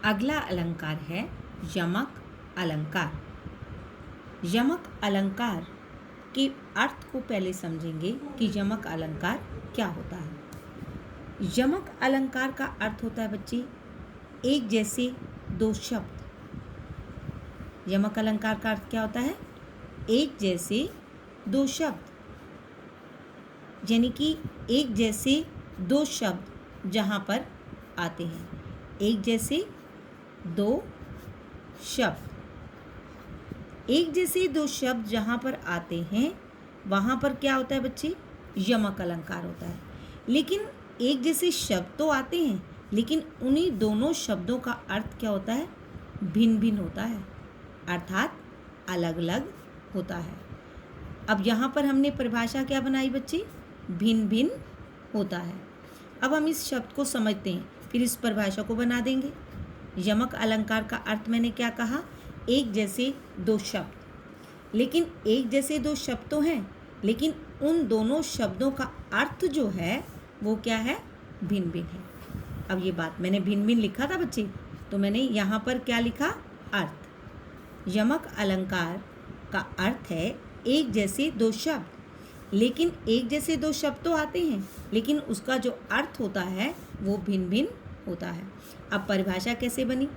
अगला अलंकार है यमक अलंकार। यमक अलंकार के अर्थ को पहले समझेंगे कि यमक अलंकार क्या होता है। यमक अलंकार का अर्थ होता है बच्चे एक जैसे दो शब्द। यमक अलंकार का अर्थ क्या होता है? एक जैसे दो शब्द, यानी कि एक जैसे दो शब्द जहाँ पर आते हैं। एक जैसे दो शब्द, एक जैसे दो शब्द जहाँ पर आते हैं वहाँ पर क्या होता है बच्चे? यमक अलंकार होता है। लेकिन एक जैसे शब्द तो आते हैं, लेकिन उन्हीं दोनों शब्दों का अर्थ क्या होता है? भिन्न भिन्न होता है, अर्थात अलग अलग होता है। अब यहाँ पर हमने परिभाषा क्या बनाई बच्चे? भिन्न भिन्न होता है। अब हम इस शब्द को समझते हैं, फिर इस परिभाषा को बना देंगे। यमक अलंकार का अर्थ मैंने क्या कहा? एक जैसे दो शब्द। लेकिन एक जैसे दो शब्द तो हैं, लेकिन उन दोनों शब्दों का अर्थ जो है वो क्या है? भिन्न भिन्न है। अब ये बात मैंने भिन्न भिन्न लिखा था बच्चे, तो मैंने यहाँ पर क्या लिखा? अर्थ। यमक अलंकार का अर्थ है एक जैसे दो शब्द, लेकिन एक जैसे दो शब्द तो आते हैं, लेकिन उसका जो अर्थ होता है वो भिन्न भिन्न होता है। अब परिभाषा कैसे बनी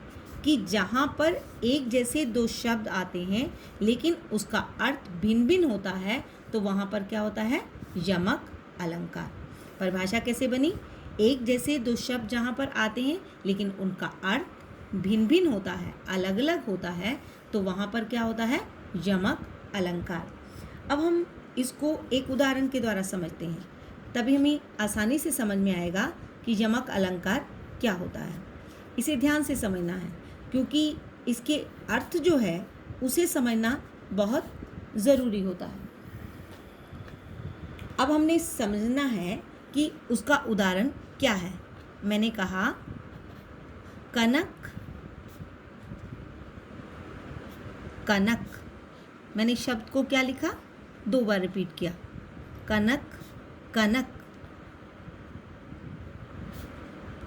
कि जहाँ पर एक जैसे दो शब्द आते हैं लेकिन उसका अर्थ भिन्न भिन्न होता है, तो वहाँ पर क्या होता है? यमक अलंकार। परिभाषा कैसे बनी? एक जैसे दो शब्द जहाँ पर आते हैं लेकिन उनका अर्थ भिन्न भिन्न होता है, अलग अलग होता है, तो वहाँ पर क्या होता है? यमक अलंकार। अब हम इसको एक उदाहरण के द्वारा समझते हैं, तभी हमें आसानी से समझ में आएगा कि यमक अलंकार क्या होता है। इसे ध्यान से समझना है, क्योंकि इसके अर्थ जो है उसे समझना बहुत ज़रूरी होता है। अब हमने समझना है कि उसका उदाहरण क्या है। मैंने कहा कनक कनक। मैंने शब्द को क्या लिखा? दो बार रिपीट किया, कनक कनक।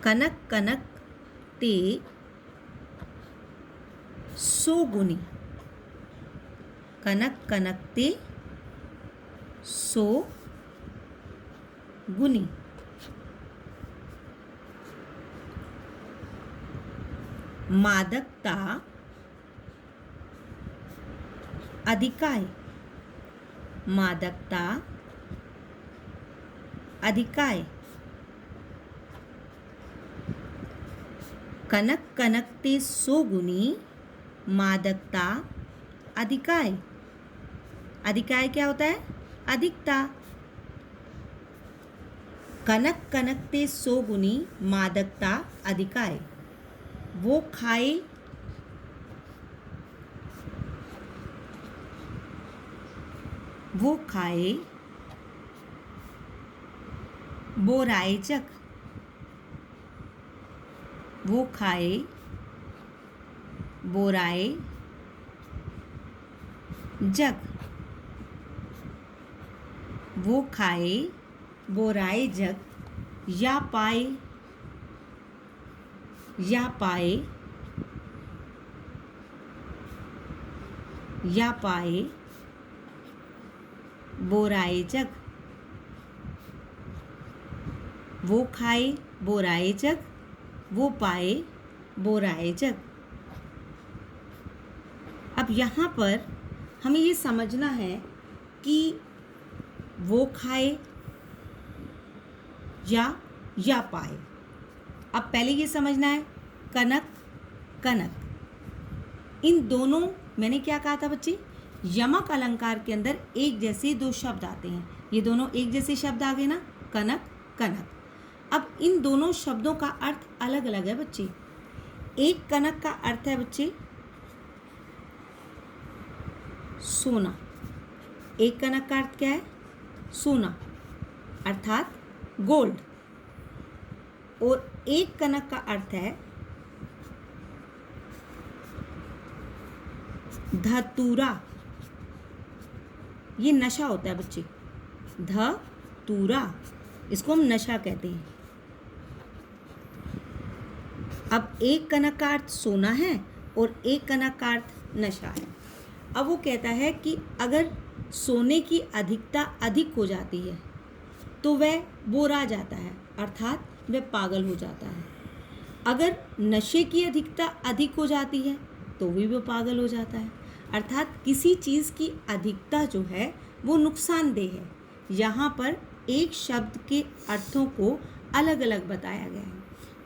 कनक कनक ते सो गुनी। कनक कनक ते सो गुनी। मादकता अधिकाय। मादकता अधिकाय। कनक कनक ते सो गुनी, मादकता अधिकाय। अधिकाय क्या होता है? अधिकता। कनक कनक ते सो गुनी, मादकता अधिकाय। वो खाए वो खाए बोराए जग। वो खाए बोराए जग। वो खाए बोराए जग। या पाए या पाए या पाए बोराए जग। वो खाए बोराए जग, वो पाए बोराए जग। अब यहाँ पर हमें ये समझना है कि वो खाए या पाए। अब पहले ये समझना है कनक कनक। इन दोनों, मैंने क्या कहा था बच्चे? यमक अलंकार के अंदर एक जैसे दो शब्द आते हैं। ये दोनों एक जैसे शब्द आ गए ना, कनक कनक। अब इन दोनों शब्दों का अर्थ अलग अलग है बच्चे। एक कनक का अर्थ है बच्चे सोना। एक कनक का अर्थ क्या है? सोना, अर्थात गोल्ड। और एक कनक का अर्थ है धतूरा। ये नशा होता है बच्चे, धतूरा, इसको हम नशा कहते हैं। अब एक कनक का अर्थ सोना है और एक कनक का अर्थ नशा है। अब वो कहता है कि अगर सोने की अधिकता अधिक हो जाती है तो वह बोरा जाता है, अर्थात वह पागल हो जाता है। अगर नशे की अधिकता अधिक हो जाती है तो भी वो पागल हो जाता है, अर्थात किसी चीज़ की अधिकता जो है वो नुकसानदेह है। यहाँ पर एक शब्द के अर्थों को अलग अलग बताया गया है।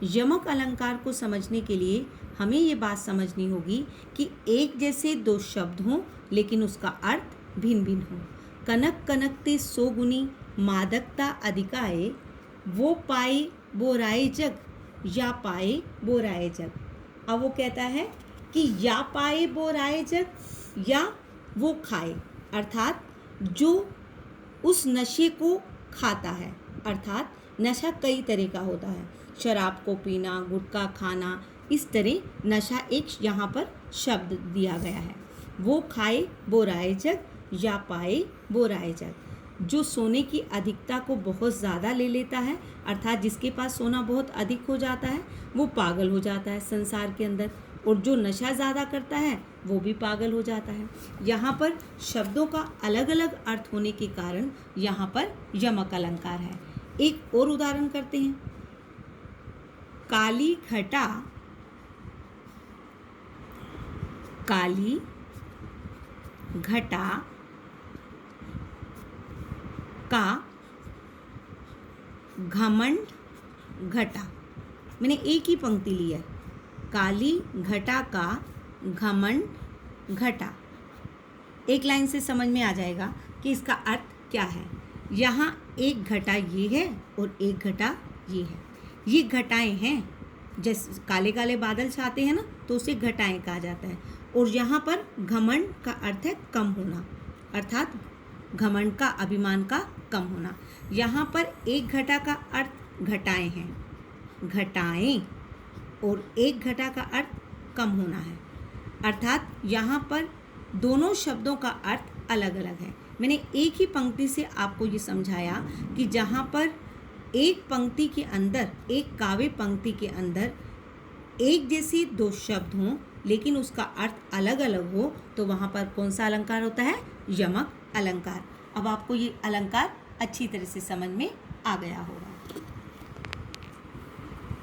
यमक अलंकार को समझने के लिए हमें ये बात समझनी होगी कि एक जैसे दो शब्द हों लेकिन उसका अर्थ भिन्न भिन्न हो। कनक कनकते सो गुनी मादकता अधिकाए, वो पाए बोराए जग, या पाए बोराए जग। अब वो कहता है कि या पाए बोराए जग या वो खाए, अर्थात जो उस नशे को खाता है। अर्थात नशा कई तरह का होता है, शराब को पीना, गुटखा खाना, इस तरह नशा एक यहाँ पर शब्द दिया गया है। वो खाए बोराए जग या पाए बोराए जग। जो सोने की अधिकता को बहुत ज़्यादा ले लेता है, अर्थात जिसके पास सोना बहुत अधिक हो जाता है, वो पागल हो जाता है संसार के अंदर, और जो नशा ज़्यादा करता है वो भी पागल हो जाता है। यहाँ पर शब्दों का अलग अलग अर्थ होने के कारण यहाँ पर यमक अलंकार है। एक और उदाहरण करते हैं। काली घटा, काली घटा का घमंड घटा। मैंने एक ही पंक्ति ली है, काली घटा का घमंड घटा। एक लाइन से समझ में आ जाएगा कि इसका अर्थ क्या है। यहाँ एक घटा ये है और एक घटा ये है। ये घटाएं हैं, जैसे काले काले बादल छाते हैं ना, तो उसे घटाएं कहा जाता है। और यहाँ पर घमंड का अर्थ है कम होना, अर्थात घमंड का, अभिमान का कम होना। यहाँ पर एक घटा का अर्थ घटाएं हैं, घटाएं, और एक घटा का अर्थ कम होना है, अर्थात यहाँ पर दोनों शब्दों का अर्थ अलग अलग है। मैंने एक ही पंक्ति से आपको ये समझाया कि जहाँ पर एक पंक्ति के अंदर, एक काव्य पंक्ति के अंदर एक जैसे दो शब्द हों लेकिन उसका अर्थ अलग अलग हो, तो वहाँ पर कौन सा अलंकार होता है? यमक अलंकार। अब आपको ये अलंकार अच्छी तरह से समझ में आ गया होगा।